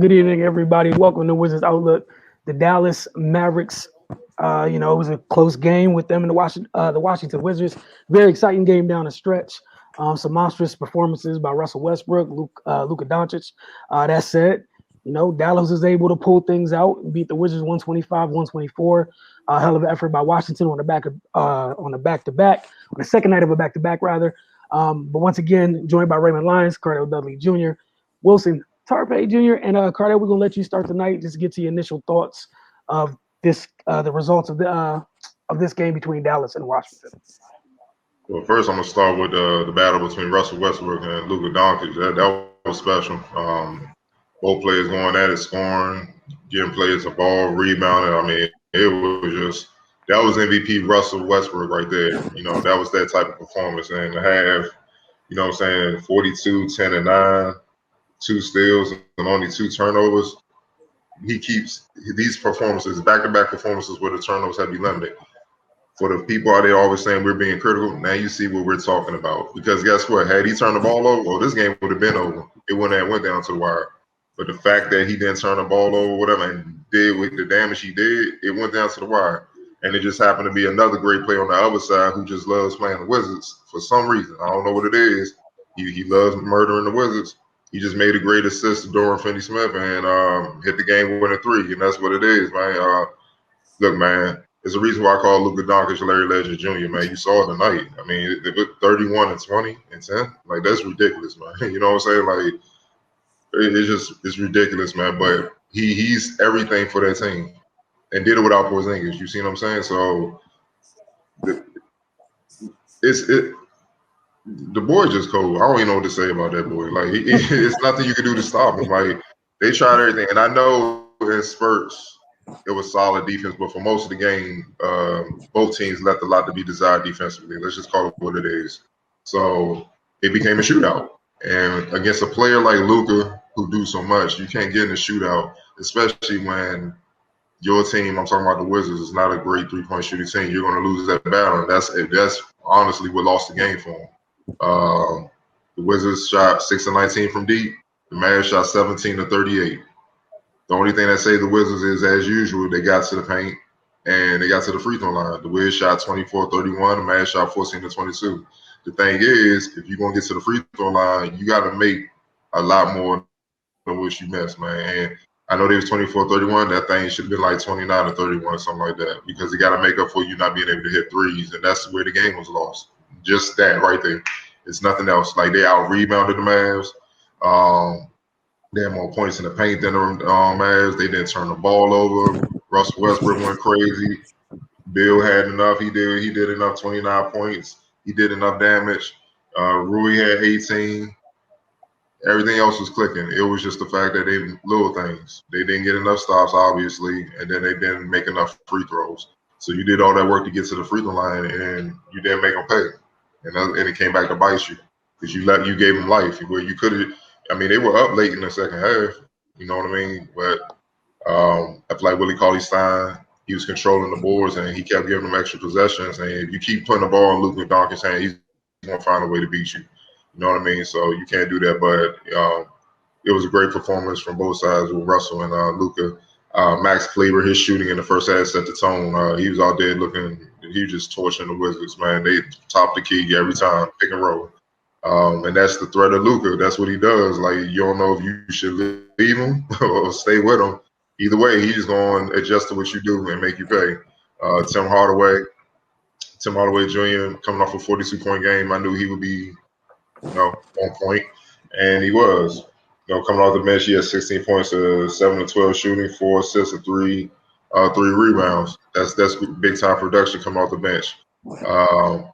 Good evening, everybody. Welcome to Wizards Outlook. The Dallas Mavericks. It was a close game with them and the Washington Wizards. Very exciting game down the stretch. Some monstrous performances by Russell Westbrook, Luka Doncic. That said, Dallas was able to pull things out and beat the Wizards 125-124. Hell of an effort by Washington on the second night of a back-to-back rather. But once again, joined by Raymond Lyons, Cardell Dudley Jr., Wilson Tarpe Jr. and Cardell, we're gonna let you start tonight. Just get to your initial thoughts of the results of this game between Dallas and Washington. Well, first I'm gonna start with the battle between Russell Westbrook and Luka Doncic. That was special. Both players going at it, scoring, giving players the ball, rebounding. I mean, that was MVP Russell Westbrook right there. That was that type of performance. And to have, 42, 10, and 9. 2 steals and only 2 turnovers. He keeps these performances, back-to-back performances where the turnovers have been limited. For the people out there always saying we're being critical, now you see what we're talking about. Because guess what? Had he turned the ball over, this game would have been over. It wouldn't have went down to the wire. But the fact that he didn't turn the ball over, whatever, and did with the damage he did, it went down to the wire. And it just happened to be another great player on the other side who just loves playing the Wizards for some reason. I don't know what it is. He loves murdering the Wizards. He just made a great assist to Dorian Finney-Smith and hit the game-winning 3, and that's what it is, man. Look, man, there's a reason why I call Luka Doncic Larry Legend Jr., man. You saw it tonight. I mean, they put 31 and 20 and 10. Like, that's ridiculous, man. You know what I'm saying? Like, it's ridiculous, man. But he's everything for that team and did it without Porzingis. You see what I'm saying? So the boy just cold. I don't even know what to say about that boy. Like, it's nothing you can do to stop him. Like, they tried everything. And I know in spurts it was solid defense, but for most of the game, both teams left a lot to be desired defensively. Let's just call it what it is. So it became a shootout. And against a player like Luka, who do so much, you can't get in a shootout, especially when your team, I'm talking about the Wizards, is not a great three-point shooting team. You're going to lose that battle. And that's honestly what lost the game for them. The Wizards shot 6 of 19 from deep. The Mavs shot 17 of 38. The only thing that saved the Wizards is, as usual, they got to the paint and they got to the free throw line. The Wiz shot 24 of 31. The Mavs shot 14 of 22. The thing is, if you're going to get to the free throw line, you got to make a lot more than what you missed, man. And I know they was 24-31. That thing should have been like 29-31 or something like that, because they got to make up for you not being able to hit threes, and that's where the game was lost. Just that right there. It's nothing else. Like, they out-rebounded the Mavs. They had more points in the paint than the Mavs. They didn't turn the ball over. Russell Westbrook went crazy. Bill had enough. He did enough, 29 points. He did enough damage. Rui had 18. Everything else was clicking. It was just the fact that they little things. They didn't get enough stops, obviously, and then they didn't make enough free throws. So you did all that work to get to the free throw line, and you didn't make them pay. And it came back to bite you, because you gave them life where you could have. I mean, they were up late in the second half. You know what I mean? But I feel like Willie Cauley-Stein, he was controlling the boards, and he kept giving them extra possessions. And if you keep putting the ball in Luka Doncic's hand, he's going to find a way to beat you. You know what I mean? So you can't do that. But it was a great performance from both sides with Russell and Luka. Max Kleber, his shooting in the first half set the tone. He was out there he was just torching the Wizards, man. They topped the key every time, pick and roll. And that's the threat of Luka. That's what he does. Like, you don't know if you should leave him or stay with him. Either way, he's going to adjust to what you do and make you pay. Tim Hardaway Jr., coming off a 42-point game, I knew he would be, on point, and he was. Coming off the bench, he had 16 points, 7 of 12 shooting, 4 assists, and 3 rebounds. That's big time production coming off the bench. And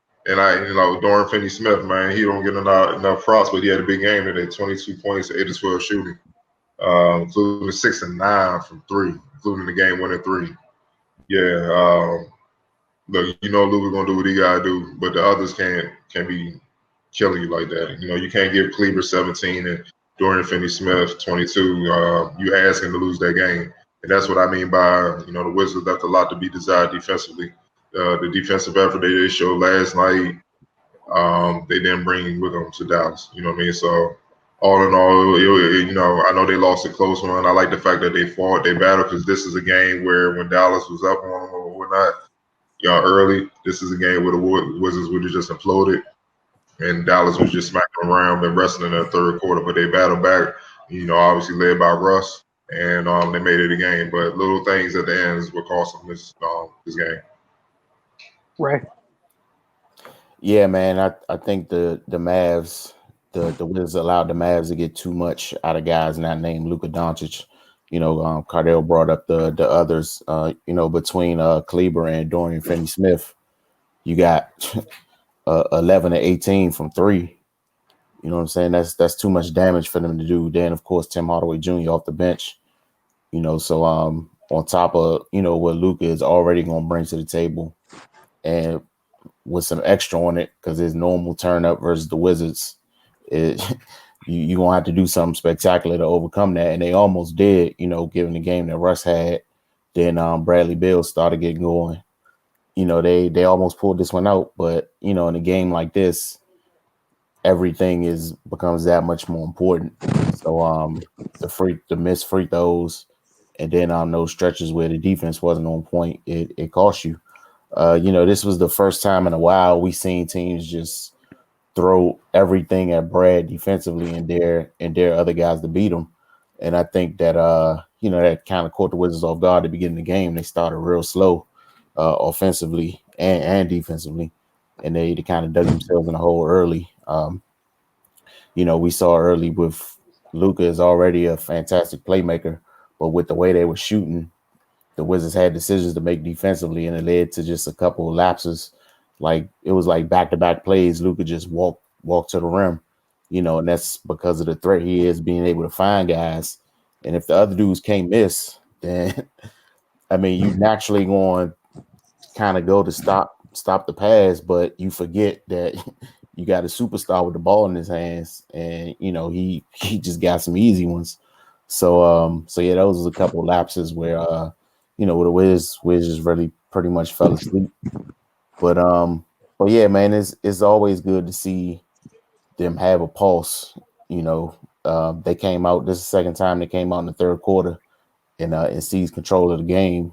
Dorian Finney-Smith, man, he don't get enough props, but he had a big game today, 22 points, 8 of 12 shooting, including 6 and 9 from 3, including the game-winning 3. Yeah, look, Luka gonna do what he gotta do, but the others can't be killing you like that. You can't give Kleber 17 and Dorian Finney-Smith 22. You asking to lose that game, and that's what I mean by the Wizards left a lot to be desired defensively. The defensive effort they showed last night, they didn't bring with them to Dallas. You know what I mean? So all in all, I know they lost a close one. I like the fact that they fought, they battled, because this is a game where when Dallas was up on them or whatnot, early, this is a game where the Wizards would have just imploded, and Dallas was just smacking them around and wrestling in the third quarter. But they battled back, obviously led by Russ, and they made it a game. But little things at the end is what cost them this game. Right. Yeah, man. I think the Mavs, the Wizards allowed the Mavs to get too much out of guys not named Luka Doncic. Cardell brought up the others. Between Kleber and Dorian Finney-Smith, you got 11 to 18 from three. You know what I'm saying? That's too much damage for them to do. Then of course Tim Hardaway Jr. off the bench. So on top of what Luka is already going to bring to the table, and with some extra on it because his normal turn up versus the Wizards, you're going to have to do something spectacular to overcome that. And they almost did, given the game that Russ had. Then Bradley Beal started getting going. They almost pulled this one out. But, in a game like this, everything becomes that much more important. So the missed free throws, and then on those stretches where the defense wasn't on point, it cost you. This was the first time in a while we seen teams just throw everything at Brad defensively and dare other guys to beat them. And I think that that kind of caught the Wizards off guard at the beginning of the game. They started real slow offensively and defensively, and they kind of dug themselves in a hole early. We saw early with Luka is already a fantastic playmaker, but with the way they were shooting, the Wizards had decisions to make defensively, and it led to just a couple of lapses. Like it was like back-to-back plays. Luka just walk to the rim, and that's because of the threat he is being able to find guys. And if the other dudes can't miss, then you naturally going to kind of go to stop the pass, but you forget that you got a superstar with the ball in his hands, and he just got some easy ones. So yeah, those was a couple of lapses where where the Wiz just really pretty much fell asleep. But yeah, man, it's always good to see them have a pulse. They came out. This is the second time they came out in the third quarter and seized control of the game.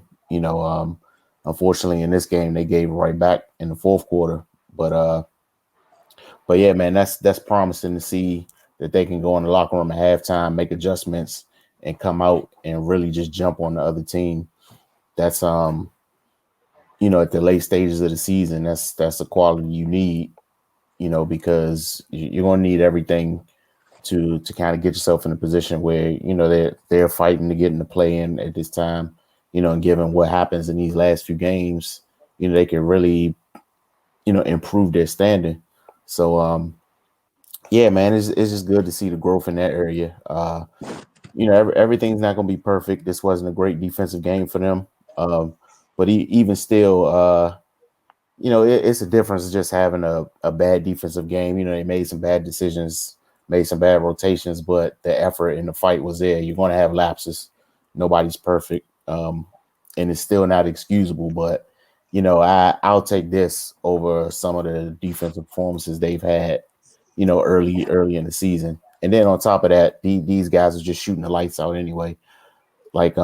Unfortunately, in this game they gave it right back in the fourth quarter. But yeah, man, that's promising to see that they can go in the locker room at halftime, make adjustments, and come out and really just jump on the other team. That's at the late stages of the season, that's a quality you need, because you're gonna need everything to kind of get yourself in a position where they're fighting to get in the play in at this time, and given what happens in these last few games, they can really improve their standing. So yeah, man, it's just good to see the growth in that area. Everything's not going to be perfect. This wasn't a great defensive game for them. But even still, it's a difference just having a bad defensive game. They made some bad decisions, made some bad rotations, but the effort and the fight was there. You're going to have lapses. Nobody's perfect. And it's still not excusable, but I'll take this over some of the defensive performances they've had, early in the season. And then on top of that, these guys are just shooting the lights out anyway. Like,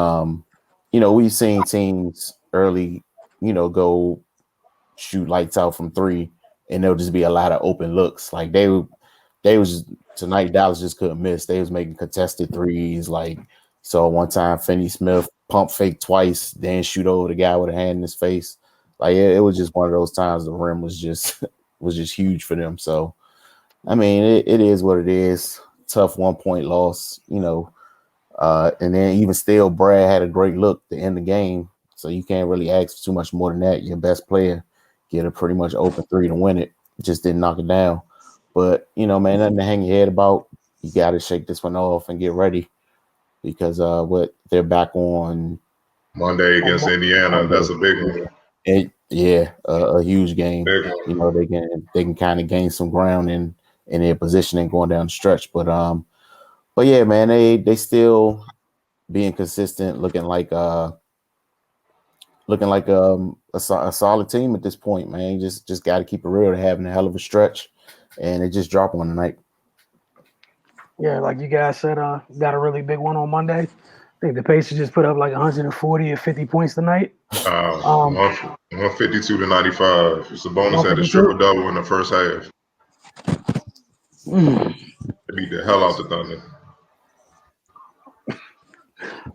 we've seen teams early, go shoot lights out from three, and there'll just be a lot of open looks. Like they was tonight, Dallas just couldn't miss. They was making contested threes. Like, so one time Finney Smith pump fake twice, then shoot over the guy with a hand in his face. Like it was just one of those times the rim was just huge for them. So it is what it is. Tough 1 point loss, and then even still, Brad had a great look to end the game. So you can't really ask for too much more than that. Your best player get a pretty much open three to win it. Just didn't knock it down. But, man, nothing to hang your head about. You got to shake this one off and get ready because they're back on Monday against Indiana. That's a big one. A huge game. Big one. They can kind of gain some ground in their positioning going down the stretch. But yeah, man, they still being consistent, looking like a solid team at this point, man. You just got to keep it real. They're having a hell of a stretch, and they just dropped one tonight. Yeah, like you guys said, got a really big one on Monday. I think the Pacers just put up like 140 or 50 points tonight. 152 to 95. Sabonis had a 152. triple double in the first half. They beat the hell out the Thunder.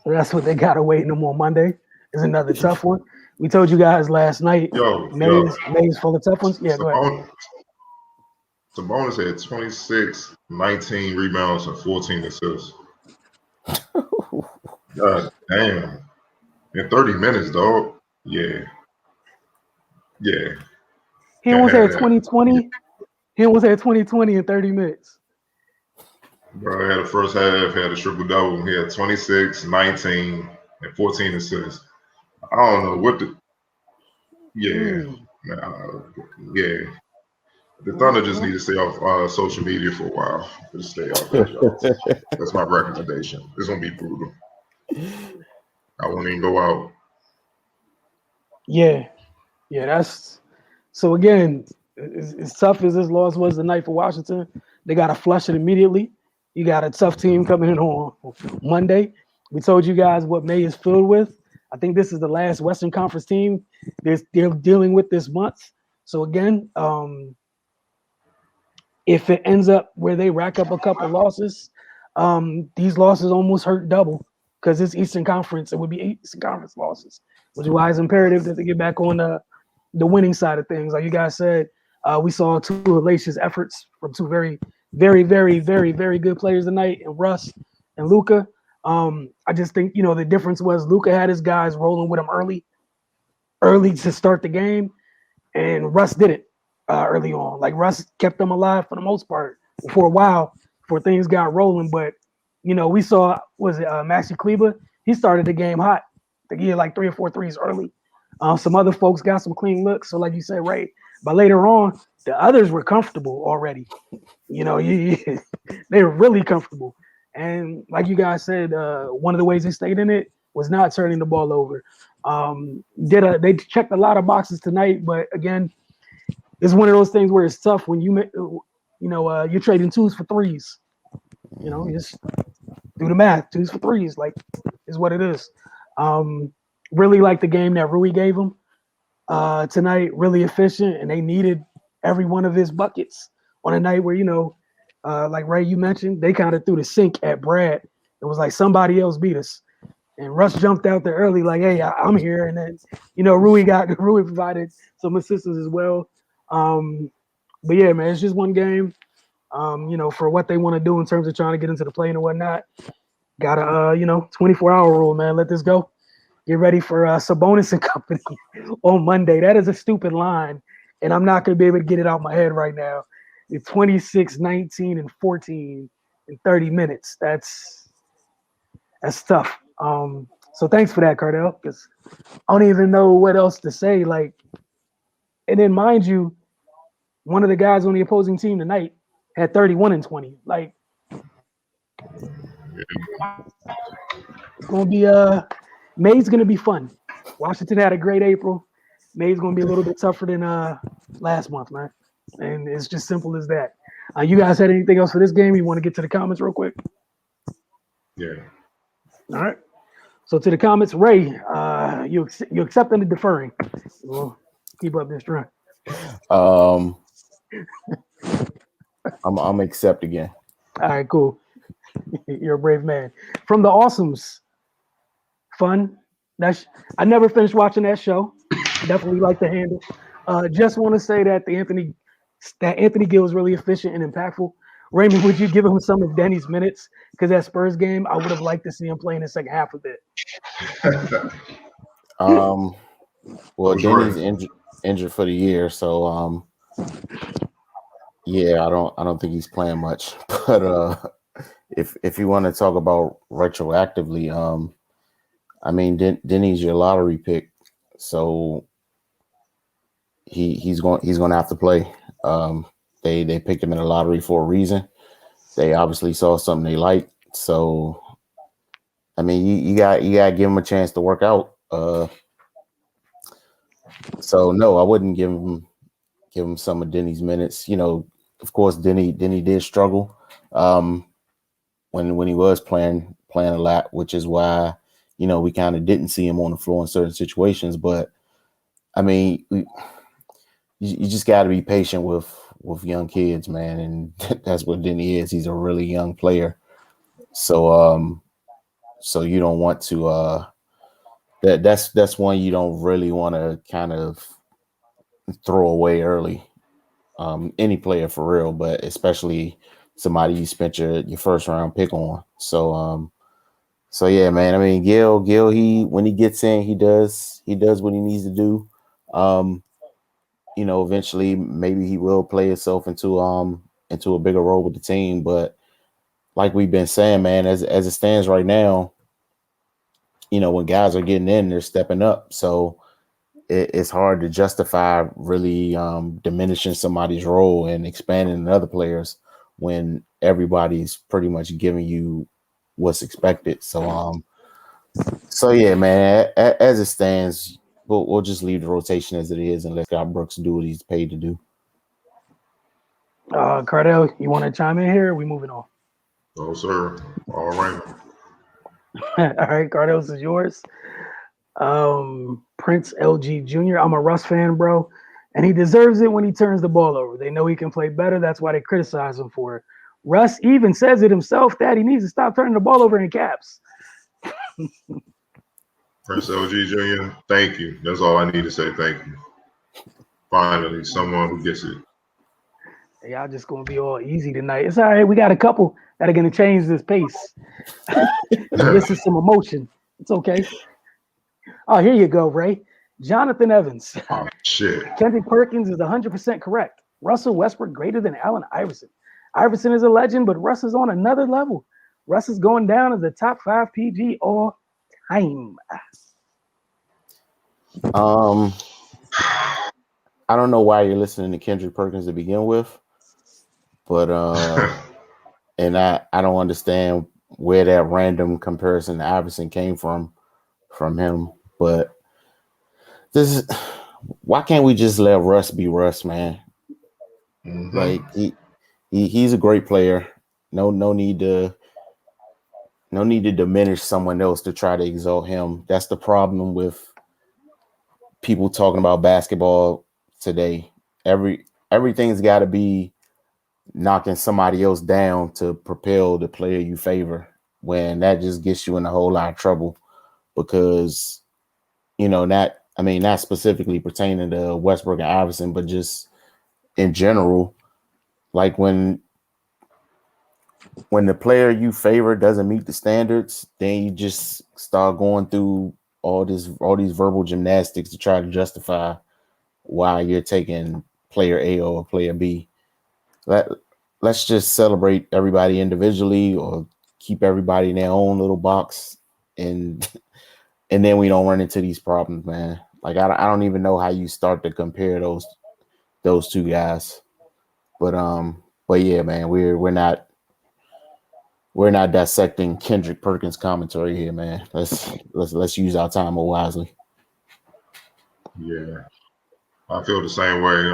So that's what they got to wait them on Monday. Is another tough one. We told you guys last night. May is full of tough ones. Yeah, go ahead. Sabonis had 26, 19 rebounds, and 14 assists. God damn. In 30 minutes, dog. Yeah. Yeah. He almost had 2020. He almost had 2020 in 30 minutes. Bro, had the first half, had a triple double. He had 26, 19, and 14 assists. I don't know what the. Yeah. Yeah. The Thunder just need to stay off social media for a while. Just stay off that, y'all. That's my recommendation. It's going to be brutal. I won't even go out. Yeah. That's so. Again, as tough as this loss was tonight for Washington, they got to flush it immediately. You got a tough team coming in on Monday. We told you guys what May is filled with. I think this is the last Western Conference team they're dealing with this month. So again, if it ends up where they rack up a couple losses, these losses almost hurt double because it's Eastern Conference. It would be Eastern Conference losses, which is why it's imperative that they get back on the winning side of things. Like you guys said, we saw two hellacious efforts from two very, very, very, very, very good players tonight, and Russ and Luka. I just think the difference was Luka had his guys rolling with him early to start the game, and Russ didn't early on. Like Russ kept them alive for the most part for a while before things got rolling. But we saw Maxi Kleber. He started the game hot. I think he had like 3 or 4 threes early. Some other folks got some clean looks. So like you said, Ray, but later on, the others were comfortable already. They were really comfortable. And like you guys said, one of the ways they stayed in it was not turning the ball over. They checked a lot of boxes tonight, but again, it's one of those things where it's tough when you're trading twos for threes. You just do the math. Twos for threes, like, is what it is. Really like the game that Rui gave them tonight. Really efficient, and they needed every one of his buckets on a night where like Ray, you mentioned, they kind of threw the sink at Brad. It was like somebody else beat us. And Russ jumped out there early, like, "Hey, I'm here." And then, Rui provided some assistance as well. But yeah, man, it's just one game. For what they want to do in terms of trying to get into the play and whatnot, got a 24-hour rule, man. Let this go. Get ready for Sabonis and company on Monday. That is a stupid line, and I'm not going to be able to get it out my head right now. It's 26, 19, and 14 in 30 minutes. That's tough. So thanks for that, Cardell, because I don't even know what else to say. Like, and then mind you, one of the guys on the opposing team tonight had 31 and 20. Like, it's gonna be May's gonna be fun. Washington had a great April. May's gonna be a little bit tougher than last month, man. And it's just simple as that. You guys had anything else for this game? You want to get to the comments real quick? Yeah. All right. So to the comments, Ray, you accepting the deferring? We'll keep up this trend. I'm accept again. All right, cool. You're a brave man. From the Awesomes, fun. I never finished watching that show. Definitely like the handle. Just want to say that Anthony Gill is really efficient and impactful. Raymond, would you give him some of Denny's minutes? Because that Spurs game, I would have liked to see him play in the second half of it. Well, Denny's injured for the year, so yeah, I don't think he's playing much. But if you want to talk about retroactively, I mean, Denny's your lottery pick, so he's going to have to play. They picked him in the lottery for a reason. They obviously saw something they liked. So, I mean, you got to give him a chance to work out. So no, I wouldn't give him some of Denny's minutes. Of course, Denny did struggle. when he was playing a lot, which is why, we kind of didn't see him on the floor in certain situations. But I mean, you just got to be patient with young kids, man, and that's what Denny is. He's a really young player, so you don't want to that's one you don't really want to kind of throw away early. Any player for real, but especially somebody you spent your first round pick on. So yeah, man. I mean, Gill, he when he gets in, he does what he needs to do. Eventually maybe he will play himself into a bigger role with the team. But like we've been saying, man, as it stands right now, when guys are getting in, they're stepping up. So it's hard to justify really diminishing somebody's role and expanding other players when everybody's pretty much giving you what's expected. So yeah, man. As it stands, we'll just leave the rotation as it is and let Scott Brooks do what he's paid to do. Cardell, you want to chime in here? Or are we moving on? No, sir. All right. All right, Cardell, this is yours. Prince LG Jr. I'm a Russ fan, bro, and he deserves it when he turns the ball over. They know he can play better. That's why they criticize him for it. Russ even says it himself that he needs to stop turning the ball over in caps. Prince LG Jr., thank you. That's all I need to say. Thank you. Finally, someone who gets it. Y'all just going to be all easy tonight. It's all right. We got a couple that are going to change this pace. This is some emotion. It's okay. Oh, here you go, Ray. Jonathan Evans. Oh, shit. Kendrick Perkins is 100% correct. Russell Westbrook greater than Allen Iverson. Iverson is a legend, but Russ is on another level. Russ is going down as the top 5 PG all time. I don't know why you're listening to Kendrick Perkins to begin with, but and I don't understand where that random comparison to Iverson came from him. But this is why can't we just let Russ be Russ, man? Mm-hmm. Like he's a great player. No need to diminish someone else to try to exalt him. That's the problem with people talking about basketball today. Everything's got to be knocking somebody else down to propel the player you favor, when that just gets you in a whole lot of trouble, because not specifically pertaining to Westbrook and Iverson, but just in general, like when the player you favor doesn't meet the standards, then you just start going through all these verbal gymnastics to try to justify why you're taking player A or player B. Let's just celebrate everybody individually, or keep everybody in their own little box, and then we don't run into these problems, man. Like I don't even know how you start to compare those two guys. But yeah, man, we're not dissecting Kendrick Perkins commentary here, man. Let's use our time more wisely. Yeah, I feel the same way.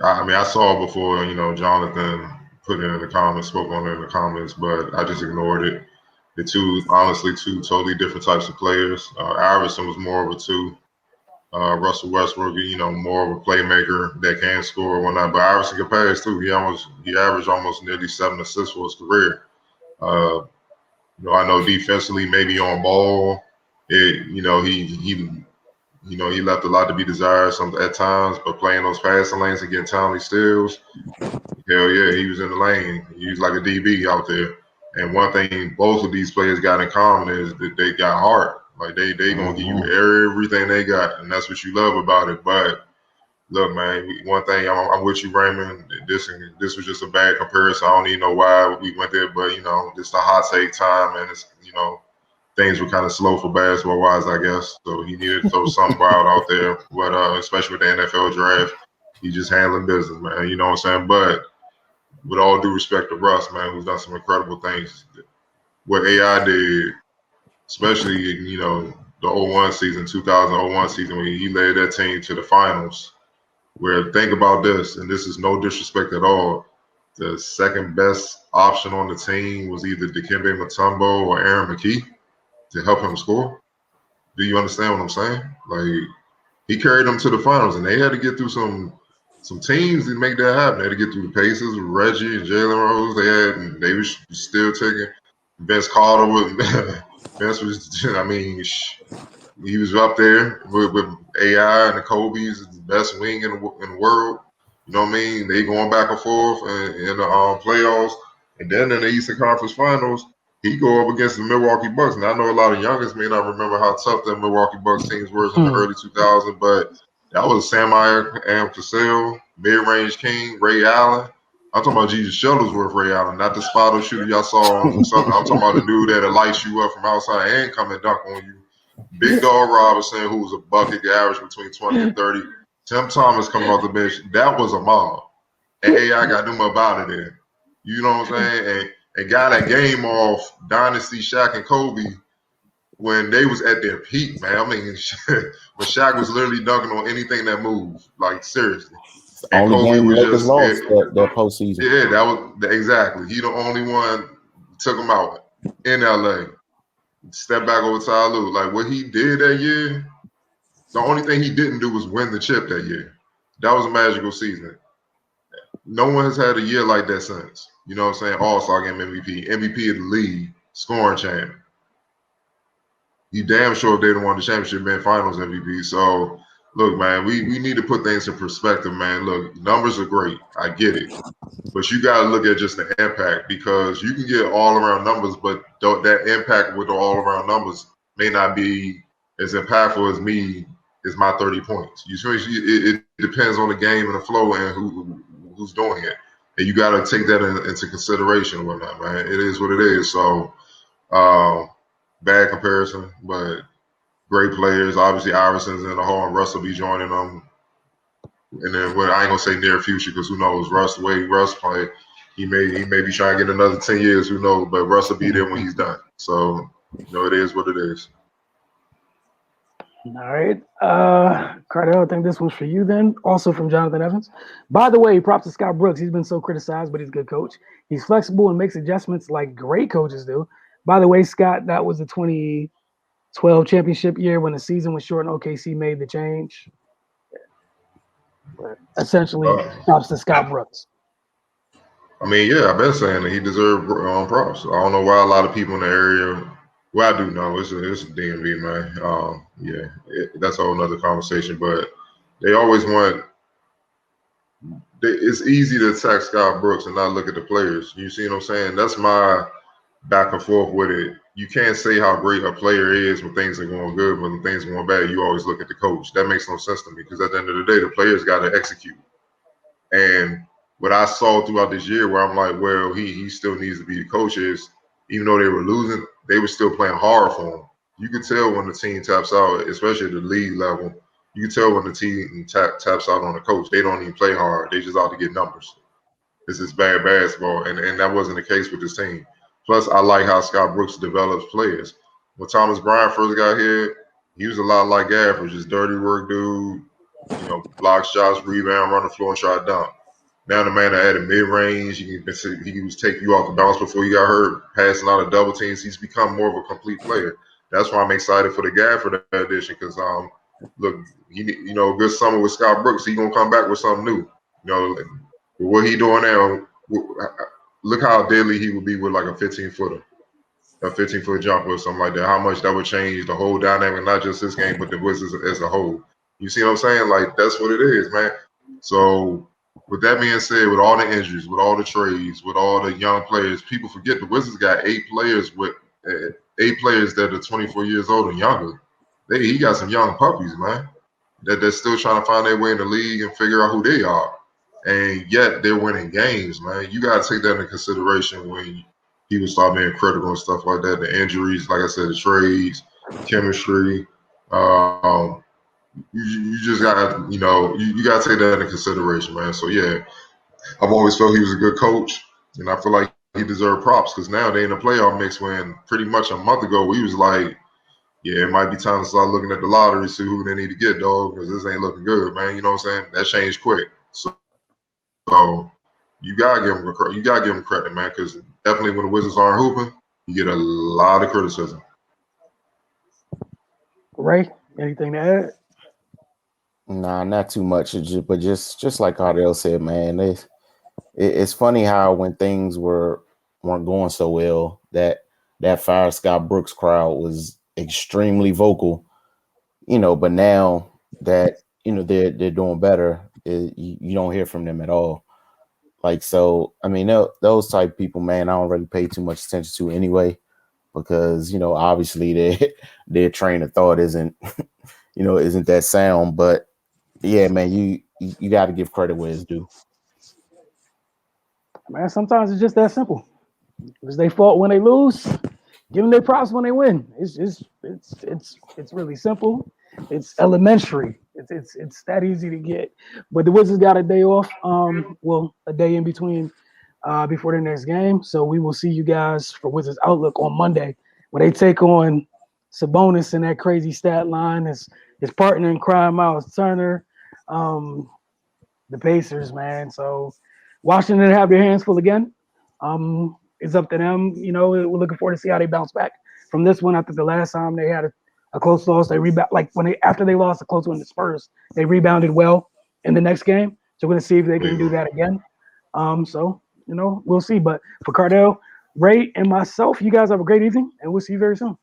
I saw it before, Jonathan put it in the comments, spoke on it in the comments, but I just ignored it. Honestly, two totally different types of players. Iverson was more of a two. Russell Westbrook, more of a playmaker that can score and whatnot. But Iverson can pass too. He averaged almost nearly 7 assists for his career. I know defensively, maybe on ball, he left a lot to be desired at times, but playing those passing lanes and getting timely steals, hell yeah, he was in the lane. He was like a DB out there. And one thing both of these players got in common is that they got heart. Like they gonna give you everything they got, and that's what you love about it. But look, man, one thing I'm with you, Raymond. This was just a bad comparison. I don't even know why we went there, but it's the hot take time, and it's things were kind of slow for basketball wise, I guess. So he needed to throw something out there. But especially with the NFL draft, he just handling business, man. You know what I'm saying? But with all due respect to Russ, man, who's done some incredible things, what AI did, especially the 01 season, 2001 season, when he led that team to the finals. Where think about this, and this is no disrespect at all. the second best option on the team was either Dikembe Mutombo or Aaron McKee to help him score. Do you understand what I'm saying? Like, he carried them to the finals, and they had to get through some teams to make that happen. They had to get through the Pacers with Reggie and Jalen Rose. They were still taking Vince Carter. Vince was, I mean, he was up there with AI and the Kobe's the best wing in the world. You know what I mean? They going back and forth in the playoffs, and then in the Eastern Conference Finals, he go up against the Milwaukee Bucks. And I know a lot of youngers may not remember how tough that Milwaukee Bucks teams were in the early 2000s, but that was Sam Cassell, mid-range king, Ray Allen. I'm talking about Jesus Shuttlesworth Ray Allen, not the spotto shooter y'all saw on something. I'm talking about the dude that lights you up from outside and come and dunk on you. Big Dog Robinson, who was a bucket, average between 20 and 30. Tim Thomas coming off the bench. That was a mob. And AI got them up out of there. You know what I'm saying? And got that game off Dynasty, Shaq, and Kobe when they was at their peak, man. I mean, when Shaq was literally dunking on anything that moved. Like, seriously. And Only Kobe game was Lakers just lost that postseason. Yeah, that was exactly. He the only one took him out in LA. Step back over Ty Lue. Like, what he did that year, the only thing he didn't do was win the chip that year. That was a magical season. No one has had a year like that since. You know what I'm saying? All-Star Game MVP, MVP of the league, scoring champ. You damn sure if they don't won the championship, man, finals MVP. So, look, man, we need to put things in perspective, man. Look, numbers are great. I get it. But you got to look at just the impact, because you can get all-around numbers, but that impact with the all-around numbers may not be as impactful as my 30 points. It depends on the game and the flow and who's doing it. And you got to take that into consideration and whatnot, man. It is what it is. So, bad comparison, but great players. Obviously, Iverson's in the hall, and Russ will be joining them. And then, well, I ain't gonna say near future, because who knows? The way Russ play, he may be trying to get another 10 years. Who knows? But Russ will be there when he's done. So, it is what it is. All right. Cardell, I think this one's for you then. Also from Jonathan Evans. By the way, props to Scott Brooks. He's been so criticized, but he's a good coach. He's flexible and makes adjustments like great coaches do. By the way, Scott, that was the 2012 championship year when the season was short and OKC made the change. But essentially, props to Scott Brooks. I mean, yeah, I've been saying that he deserved props. I don't know why a lot of people in the area. Well, I do know it's a DMV, man. That's a whole other conversation. But they always want. It's easy to attack Scott Brooks and not look at the players. You see what I'm saying? That's my back and forth with it. You can't say how great a player is when things are going good, but when things are going bad, you always look at the coach. That makes no sense to me, because at the end of the day, the players got to execute. And what I saw throughout this year, where I'm like, well, he still needs to be the coach, is even though they were losing, they were still playing hard for him. You could tell when the team taps out, especially at the league level. You can tell when the team taps out on the coach. They don't even play hard. They just out to get numbers. This is bad basketball, and that wasn't the case with this team. Plus, I like how Scott Brooks develops players. When Thomas Bryant first got here, he was a lot like Gafford, just dirty work dude, block shots, rebound, run the floor, and try to dunk. Now the man that had a mid-range, he was taking you off the bounce before you got hurt, passing out of double teams. He's become more of a complete player. That's why I'm excited for the Gafford addition, because look, good summer with Scott Brooks. He's gonna come back with something new. What he doing now? Look how deadly he would be with like a 15-footer, a 15-foot jumper or something like that. How much that would change the whole dynamic, not just this game, but the Wizards as a whole. You see what I'm saying? Like, that's what it is, man. So, with that being said, with all the injuries, with all the trades, with all the young players, people forget the Wizards got 8 players that are 24 years old and younger. He got some young puppies, man, that they're still trying to find their way in the league and figure out who they are. And yet they're winning games, man. You got to take that into consideration when people start being critical and stuff like that. The injuries, like I said, the trades, chemistry. You just got to, you got to take that into consideration, man. So, yeah, I've always felt he was a good coach, and I feel like he deserved props, because now they're in the playoff mix, when pretty much a month ago we was like, yeah, it might be time to start looking at the lottery, see who they need to get, dog, because this ain't looking good, man. You know what I'm saying? That changed quick. So you gotta give him credit, man, because definitely when the Wizards aren't hooping, you get a lot of criticism. Ray, anything to add? Nah, not too much. But just like Cardell said, man, it's funny how when things weren't going so well, that Fire Scott Brooks crowd was extremely vocal, but now that they're doing better, you don't hear from them at all. Like, so I mean, those type of people, man, I don't really pay too much attention to anyway, because obviously their train of thought isn't isn't that sound. But yeah, man, you got to give credit where it's due. Man, sometimes it's just that simple. It's they fault when they lose. Give them their props when they win. It's really simple. It's elementary. It's that easy to get. But the Wizards got a day off. A day in between before the next game. So we will see you guys for Wizards Outlook on Monday when they take on Sabonis and that crazy stat line. His partner in crime, Miles Turner. The Pacers, man. So Washington have their hands full again. It's up to them. We're looking forward to see how they bounce back from this one. After the last time they had a close loss, they rebound after they lost a close one to Spurs, they rebounded well in the next game. So we're gonna see if they can do that again. We'll see. But for Cardell, Ray, and myself, you guys have a great evening, and we'll see you very soon.